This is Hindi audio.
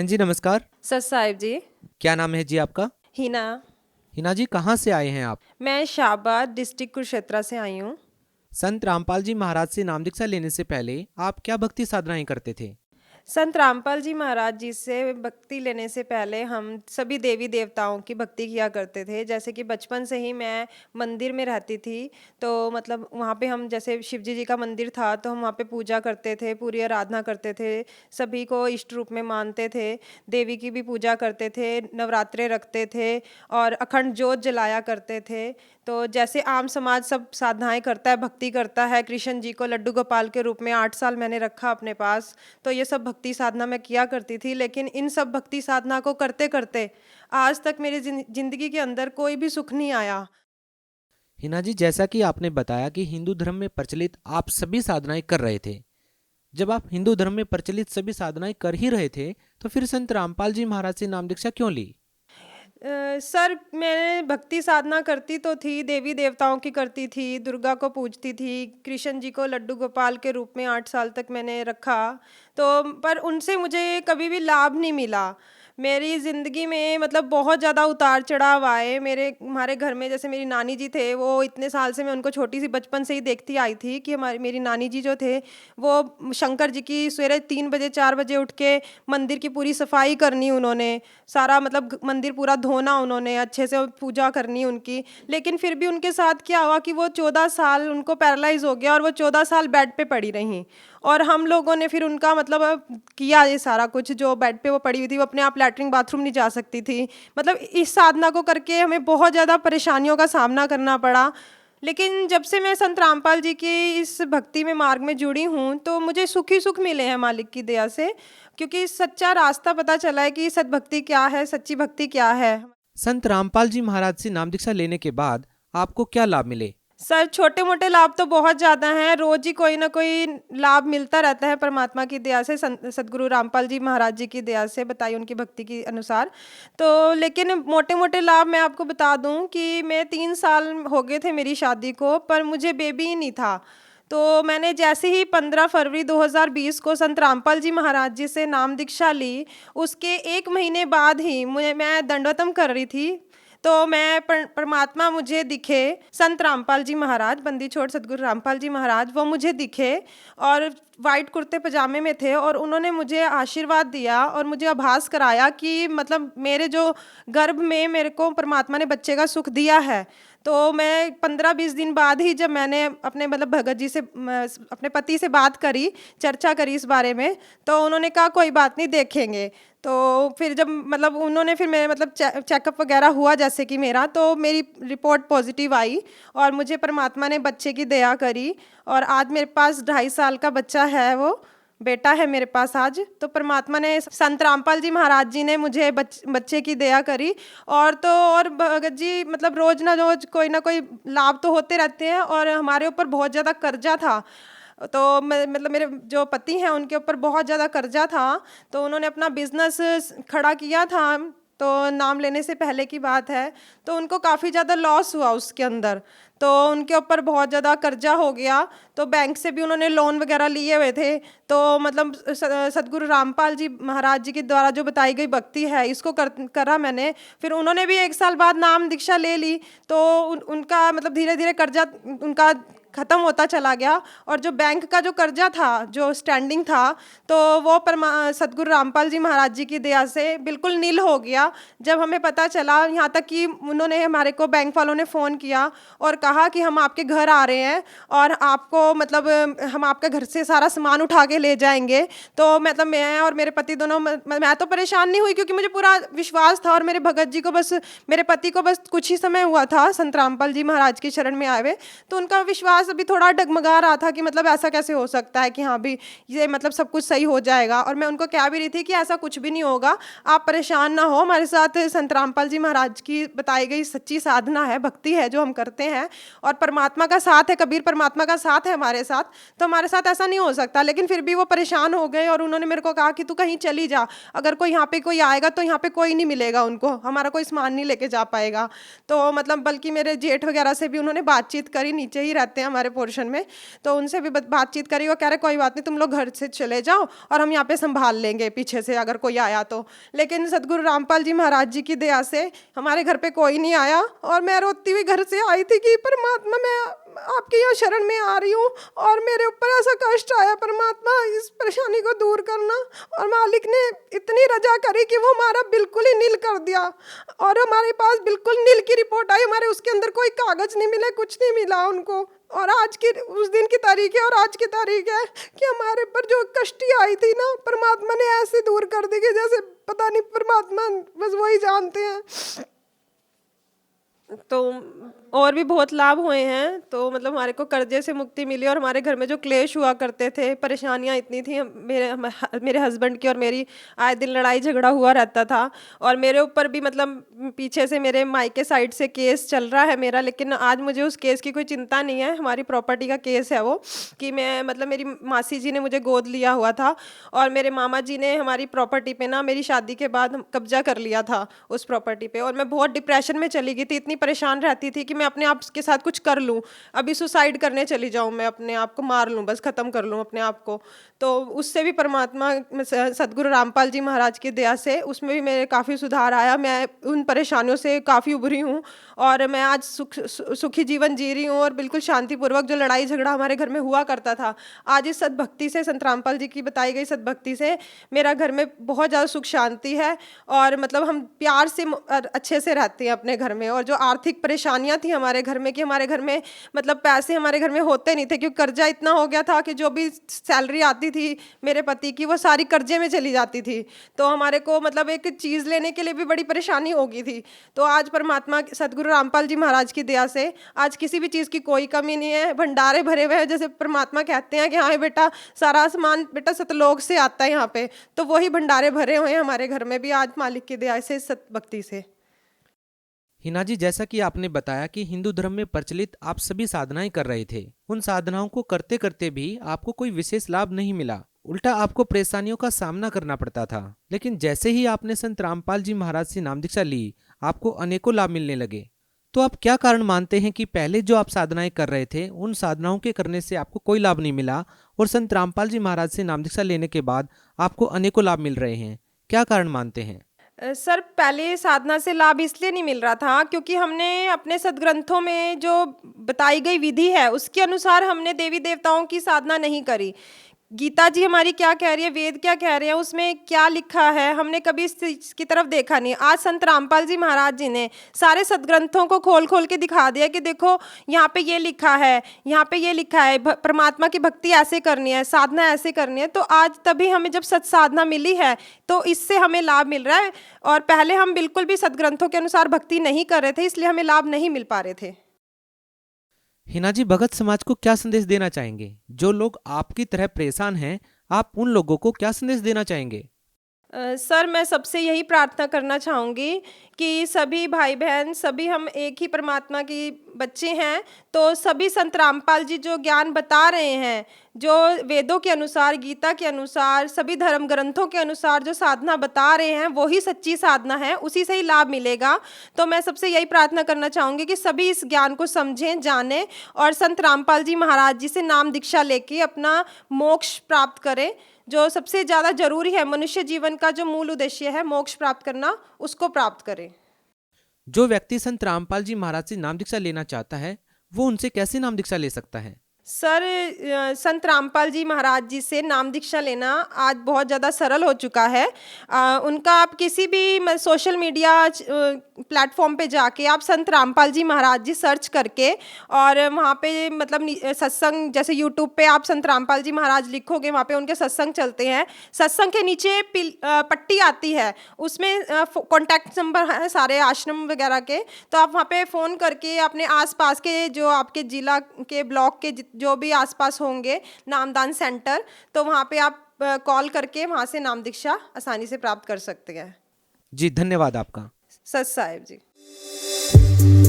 बहन जी नमस्कार। सर साहिब जी। क्या नाम है जी आपका? हिना। हिना जी कहाँ से आए हैं आप? मैं शाहबाद डिस्ट्रिक्ट कुरुक्षेत्र से आई हूँ। संत रामपाल जी महाराज से नाम दीक्षा लेने से पहले आप क्या भक्ति साधनाएं करते थे? संत रामपाल जी महाराज जी से भक्ति लेने से पहले हम सभी देवी देवताओं की भक्ति किया करते थे। जैसे कि बचपन से ही मैं मंदिर में रहती थी, तो मतलब वहाँ पे हम जैसे शिव जी का मंदिर था तो हम वहाँ पे पूजा करते थे, पूरी आराधना करते थे, सभी को इष्ट रूप में मानते थे, देवी की भी पूजा करते थे, नवरात्रे रखते थे और अखंड जोत जलाया करते थे। तो जैसे आम समाज सब साधनाएं करता है, भक्ति करता है, कृष्ण जी को लड्डू गोपाल के रूप में 8 साल मैंने रखा अपने पास। तो ये सब भक्ति साधना मैं किया करती थी, लेकिन इन सब भक्ति साधना को करते करते आज तक मेरी जिंदगी के अंदर कोई भी सुख नहीं आया। हिना जी जैसा कि आपने बताया कि हिंदू धर्म में प्रचलित आप सभी साधनाएं कर रहे थे। जब आप हिंदू धर्म में प्रचलित सभी साधनाएं कर ही रहे थे तो फिर संत रामपाल जी महाराज से नाम दीक्षा क्यों ली? सर मैंने भक्ति साधना करती तो थी, देवी देवताओं की करती थी, दुर्गा को पूजती थी, कृष्ण जी को लड्डू गोपाल के रूप में 8 साल तक मैंने रखा। तो पर उनसे मुझे कभी भी लाभ नहीं मिला। मेरी ज़िंदगी में मतलब बहुत ज़्यादा उतार चढ़ाव आए। हमारे घर में जैसे मेरी नानी जी थे, वो इतने साल से मैं उनको छोटी सी बचपन से ही देखती आई थी कि मेरी नानी जी जो थे वो शंकर जी की सवेरे 3 बजे 4 बजे उठ के मंदिर की पूरी सफाई करनी उन्होंने, सारा मतलब मंदिर पूरा धोना उन्होंने, अच्छे से पूजा करनी उनकी। लेकिन फिर भी उनके साथ क्या हुआ कि वो 14 साल उनको पैरालाइज हो गया और वो 14 साल बेड पे पड़ी रहीं। और हम लोगों ने फिर उनका मतलब किया ये सारा कुछ, जो बेड पे वो पड़ी हुई थी, वो अपने आप लैट्रिन बाथरूम नहीं जा सकती थी। मतलब इस साधना को करके हमें बहुत ज़्यादा परेशानियों का सामना करना पड़ा। लेकिन जब से मैं संत रामपाल जी की इस भक्ति में मार्ग में जुड़ी हूँ तो मुझे सुख ही सुख मिले हैं मालिक की दया से, क्योंकि सच्चा रास्ता पता चला है कि सद्भक्ति क्या है, सच्ची भक्ति क्या है। संत रामपाल जी महाराज से नाम दीक्षा लेने के बाद आपको क्या लाभ मिले? सर छोटे मोटे लाभ तो बहुत ज़्यादा हैं, रोज ही कोई ना कोई लाभ मिलता रहता है परमात्मा की दया से, सदगुरु रामपाल जी महाराज जी की दया से, बताई उनकी भक्ति के अनुसार। तो लेकिन मोटे मोटे लाभ मैं आपको बता दूं कि मैं 3 साल हो गए थे मेरी शादी को, पर मुझे बेबी ही नहीं था। तो मैंने जैसे ही 15 फरवरी 2020 को संत रामपाल जी महाराज जी से नाम दीक्षा ली, उसके 1 महीने बाद ही मैं दंडवतम कर रही थी, तो मैं परमात्मा मुझे दिखे, संत रामपाल जी महाराज, बंदी छोड़ सदगुरु रामपाल जी महाराज, वो मुझे दिखे और वाइट कुर्ते पजामे में थे और उन्होंने मुझे आशीर्वाद दिया और मुझे आभास कराया कि मतलब मेरे जो गर्भ में मेरे को परमात्मा ने बच्चे का सुख दिया है। तो मैं 15-20 दिन बाद ही जब मैंने अपने मतलब भगत जी से अपने पति से बात करी, चर्चा करी इस बारे में, तो उन्होंने कहा कोई बात नहीं, देखेंगे। तो फिर जब मतलब उन्होंने फिर मेरे मतलब चेकअप वगैरह हुआ जैसे कि मेरा, तो मेरी रिपोर्ट पॉजिटिव आई और मुझे परमात्मा ने बच्चे की दया करी और आज मेरे पास 2.5 साल का बच्चा है, वो बेटा है मेरे पास आज। तो परमात्मा ने, संत रामपाल जी महाराज जी ने मुझे बच्चे की दया करी। और तो और भगत जी मतलब रोज ना रोज कोई ना कोई लाभ तो होते रहते हैं और हमारे ऊपर बहुत ज़्यादा कर्जा था। तो मतलब मेरे जो पति हैं उनके ऊपर बहुत ज़्यादा कर्जा था, तो उन्होंने अपना बिजनेस खड़ा किया था, तो नाम लेने से पहले की बात है, तो उनको काफ़ी ज़्यादा लॉस हुआ उसके अंदर, तो उनके ऊपर बहुत ज़्यादा कर्जा हो गया। तो बैंक से भी उन्होंने लोन वगैरह लिए हुए थे। तो मतलब सदगुरु रामपाल जी महाराज जी के द्वारा जो बताई गई भक्ति है, इसको करा मैंने। फिर उन्होंने भी 1 साल बाद नाम दीक्षा ले ली, तो उनका मतलब धीरे धीरे कर्जा उनका ख़त्म होता चला गया और जो बैंक का जो कर्जा था, जो स्टैंडिंग था, तो वो सदगुरु रामपाल जी महाराज जी की दया से बिल्कुल नील हो गया। जब हमें पता चला, यहाँ तक कि उन्होंने हमारे को बैंक वालों ने फ़ोन किया और कहा कि हम आपके घर आ रहे हैं और आपको मतलब हम आपके घर से सारा सामान उठा के ले जाएंगे। तो मतलब मैं और मेरे पति दोनों, मैं तो परेशान नहीं हुई क्योंकि मुझे पूरा विश्वास था और मेरे भगत जी को बस, मेरे पति को बस कुछ ही समय हुआ था संत रामपाल जी महाराज की शरण में आए हुए, तो उनका विश्वास अभी थोड़ा डगमगा रहा था कि मतलब ऐसा कैसे हो सकता है कि हाँ भी ये मतलब सब कुछ सही हो जाएगा। और मैं उनको कह भी रही थी कि ऐसा कुछ भी नहीं होगा, आप परेशान ना हो, हमारे साथ संत रामपाल जी महाराज की बताई गई सच्ची साधना है, भक्ति है जो हम करते हैं और परमात्मा का साथ है, कबीर परमात्मा का साथ है हमारे साथ, तो हमारे साथ ऐसा नहीं हो सकता। लेकिन फिर भी वो परेशान हो गए और उन्होंने मेरे को कहा कि तू कहीं चली जा, अगर कोई यहाँ पे कोई आएगा तो यहाँ पे कोई नहीं मिलेगा, उनको हमारा कोई सामान नहीं लेके जा पाएगा। तो मतलब बल्कि मेरे जेठ वगैरह से भी उन्होंने बातचीत करी, नीचे ही रहते हैं हमारे पोर्शन में, तो उनसे भी बातचीत करी। वो कह रहे कोई बात नहीं, तुम लोग घर से चले जाओ और हम यहाँ पे संभाल लेंगे पीछे से अगर कोई आया तो। लेकिन सदगुरु रामपाल जी महाराज जी की दया से हमारे घर पे कोई नहीं आया, और मैं रोती हुई घर से आई थी कि परमात्मा मैं आपके यहाँ शरण में आ रही हूँ और मेरे ऊपर ऐसा कष्ट आया, परमात्मा इस परेशानी को दूर करना। और मालिक ने इतनी रजा करी कि वो हमारा बिल्कुल ही नील कर दिया, और हमारे पास बिल्कुल नील की रिपोर्ट आई। हमारे उसके अंदर कोई कागज नहीं मिले, कुछ नहीं मिला उनको। और आज की उस दिन की तारीख है और आज की तारीख है कि हमारे पर जो कष्टी आई थी ना, परमात्मा ने ऐसे दूर कर दी कि जैसे पता नहीं, परमात्मा बस वही जानते हैं। तो और भी बहुत लाभ हुए हैं। तो मतलब हमारे को कर्जे से मुक्ति मिली, और हमारे घर में जो क्लेश हुआ करते थे, परेशानियां इतनी थी, मेरे हस्बैंड की और मेरी आए दिन लड़ाई झगड़ा हुआ रहता था। और मेरे ऊपर भी मतलब पीछे से मेरे मायके साइड से केस चल रहा है मेरा, लेकिन आज मुझे उस केस की कोई चिंता नहीं है। हमारी प्रॉपर्टी का केस है वो, कि मैं मतलब मेरी मासी जी ने मुझे गोद लिया हुआ था, और मेरे मामा जी ने हमारी प्रॉपर्टी पे ना मेरी शादी के बाद कब्जा कर लिया था उस प्रॉपर्टी पे। और मैं बहुत डिप्रेशन में चली गई थी, इतनी परेशान रहती थी कि मैं अपने आप के साथ कुछ कर लूं, अभी सुसाइड करने चली जाऊं, मैं अपने आप को मार लूं, बस खत्म कर लूं अपने आप को। तो उससे भी परमात्मा सदगुरु रामपाल जी महाराज की दया से उसमें भी मेरे काफ़ी सुधार आया। मैं उन परेशानियों से काफ़ी उभरी हूँ, और मैं आज सुखी जीवन जी रही हूँ, और बिल्कुल शांतिपूर्वक। जो लड़ाई झगड़ा हमारे घर में हुआ करता था, आज इस सद्भक्ति से, संत रामपाल जी की बताई गई सद्भक्ति से मेरा घर में बहुत ज़्यादा सुख शांति है। और मतलब हम प्यार से अच्छे से रहते हैं अपने घर में। और जो आर्थिक परेशानियां थी हमारे घर में, कि हमारे घर में मतलब पैसे हमारे घर में होते नहीं थे, क्योंकि कर्जा इतना हो गया था कि जो भी सैलरी आती थी मेरे पति की, वो सारी कर्जे में चली जाती थी। तो हमारे को मतलब एक चीज़ लेने के लिए भी बड़ी परेशानी हो गई थी। तो आज परमात्मा सदगुरु रामपाल जी महाराज की दया से आज किसी भी चीज़ की कोई कमी नहीं है, भंडारे भरे हुए हैं। जैसे परमात्मा कहते हैं कि हाँ बेटा, सारा सामान बेटा सतलोक से आता है यहाँ पे, तो वही भंडारे भरे हुए हैं हमारे घर में भी आज मालिक की दया से, सतभक्ति से। हिना जी, जैसा कि आपने बताया कि हिंदू धर्म में प्रचलित आप सभी साधनाएं कर रहे थे, उन साधनाओं को करते करते भी आपको कोई विशेष लाभ नहीं मिला, उल्टा आपको परेशानियों का सामना करना पड़ता था। लेकिन जैसे ही आपने संत रामपाल जी महाराज से नाम दीक्षा ली, आपको अनेकों लाभ मिलने लगे। तो आप क्या कारण मानते हैं कि पहले जो आप साधनाएं कर रहे थे, उन साधनाओं के करने से आपको कोई लाभ नहीं मिला, और संत रामपाल जी महाराज से नाम दीक्षा लेने के बाद आपको अनेकों लाभ मिल रहे हैं? क्या कारण मानते हैं? सर, पहले साधना से लाभ इसलिए नहीं मिल रहा था क्योंकि हमने अपने सदग्रंथों में जो बताई गई विधि है उसके अनुसार हमने देवी देवताओं की साधना नहीं करी। गीता जी हमारी क्या कह रही है, वेद क्या कह रहे हैं, उसमें क्या लिखा है, हमने कभी इस चीज़ की तरफ देखा नहीं। आज संत रामपाल जी महाराज जी ने सारे सदग्रंथों को खोल खोल के दिखा दिया कि देखो यहाँ पे ये लिखा है, यहाँ पे ये लिखा है, परमात्मा की भक्ति ऐसे करनी है, साधना ऐसे करनी है। तो आज तभी हमें जब सत साधना मिली है तो इससे हमें लाभ मिल रहा है, और पहले हम बिल्कुल भी सदग्रंथों के अनुसार भक्ति नहीं कर रहे थे, इसलिए हमें लाभ नहीं मिल पा रहे थे। हिना जी, भगत समाज को क्या संदेश देना चाहेंगे? जो लोग आपकी तरह परेशान हैं, आप उन लोगों को क्या संदेश देना चाहेंगे? सर, मैं सबसे यही प्रार्थना करना चाहूँगी कि सभी भाई बहन, सभी हम एक ही परमात्मा की बच्चे हैं। तो सभी संत रामपाल जी जो ज्ञान बता रहे हैं, जो वेदों के अनुसार, गीता के अनुसार, सभी धर्म ग्रंथों के अनुसार जो साधना बता रहे हैं, वही सच्ची साधना है, उसी से ही लाभ मिलेगा। तो मैं सबसे यही प्रार्थना करना चाहूँगी कि सभी इस ज्ञान को समझें, जानें, और संत रामपाल जी महाराज जी से नाम दीक्षा लेके अपना मोक्ष प्राप्त करें। जो सबसे ज़्यादा जरूरी है, मनुष्य जीवन का जो मूल उद्देश्य है मोक्ष प्राप्त करना, उसको प्राप्त करें। जो व्यक्ति संत रामपाल जी महाराज से नाम दीक्षा लेना चाहता है, वो उनसे कैसे नाम दीक्षा ले सकता है? सर, संत रामपाल जी महाराज जी से नाम दीक्षा लेना आज बहुत ज़्यादा सरल हो चुका है। उनका आप किसी भी सोशल मीडिया प्लेटफॉर्म पे जाके आप संत रामपाल जी महाराज जी सर्च करके, और वहाँ पे मतलब सत्संग, जैसे यूट्यूब पे आप संत रामपाल जी महाराज लिखोगे, वहाँ पे उनके सत्संग चलते हैं। सत्संग के नीचे पट्टी आती है, उसमें कॉन्टैक्ट नंबर है सारे आश्रम वगैरह के। तो आप वहाँ पे फ़ोन करके अपने आसपास के, जो आपके जिला के, ब्लॉक के जो भी आसपास होंगे नामदान सेंटर, तो वहाँ पे आप कॉल करके वहाँ से नाम दीक्षा आसानी से प्राप्त कर सकते हैं। जी, धन्यवाद आपका। सत साहिब जी।